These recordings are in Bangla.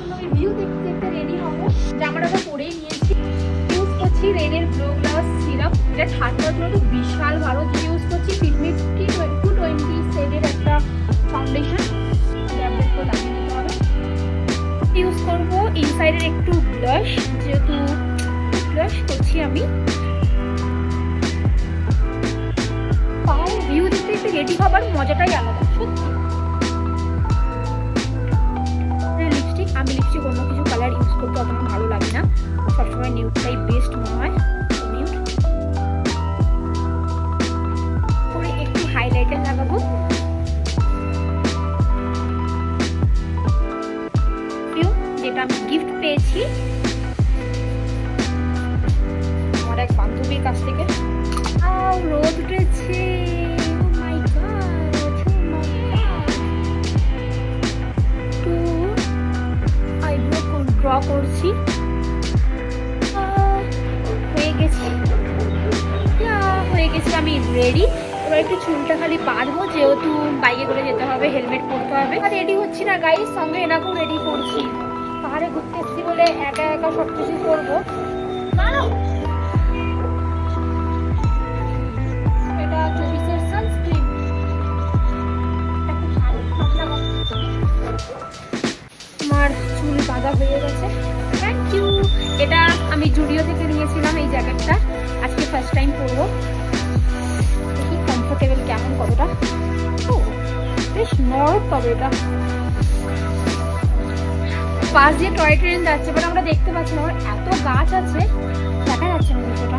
জন্য রিভিউ দেখতে দেখতে রেডি হবো। জামাটা তো পরেই নিয়েছি। ইউজ করছি রেনের গ্লো গ্লাস সিরাপ, এটা ঠান্ডার জন্য তো বিশাল ভালো। ইউজ করছি ফিটমি 220 শেডের একটা ফাউন্ডেশন, ইউজ করবো ইনসাইডের একটু ব্লাশ, যেহেতু ব্লাশ করছি আমি। পাও ভিউ দেখতে দেখতে রেডি হবার মজাটাই আলাদা সত্যি। লিপস্টিক, আমি লিপস্টিক অন্য কিছু কালার ইউজ করতে অত ভালো লাগে না, সবসময় নিউডটাই বেস্ট মনে হয়। নিউড পরে একটু হাইলাইটার লাগাবো। যেটা আমি গিফট পেয়েছি আমার এক বান্ধবীর কাছ থেকে। রোদ উঠেছে, ড্র করছি, হয়ে গেছি আমি রেডি। এবার একটু চুলটা খালি বাঁধবো, যেহেতু বাইকে করে যেতে হবে, হেলমেট পরতে হবে। আর রেডি হচ্ছি না গাইস, সঙ্গে এনাকেও রেডি করছি। পাহাড়ে ঘুরতে এসেছি বলে একা একা সব কিছু করবো। এটা 24-এর সানস্ক্রিন। আমার চুল বাঁধা হয়ে গেছে, থ্যাংক ইউ। এটা আমি জুডিও থেকে নিয়েছিলাম এই জ্যাকেটটা, আজকে ফার্স্ট টাইম পরবো। দেখি কমফোর্টেবল কেমন, কতটা। বেশ নরম, তবে এটা পাশ দিয়ে টয় ট্রেন যাচ্ছে, বাট আমরা দেখতে পাচ্ছি না, এত গাছ আছে দেখা যাচ্ছে না কিছুটা।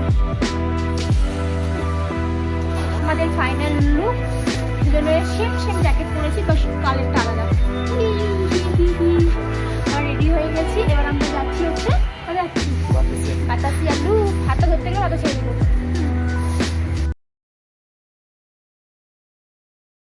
আমাদের ফাইনাল লুক, দুজনের সেম জ্যাকেট পরেছি, বাস কালারটা আলাদা। রেডি হয়ে গেছি, এবার আমরা যাচ্ছি হচ্ছে বাতাসি আলু, হাতটা ধরতে গেলে হাতটা ছেড়ে দেবো।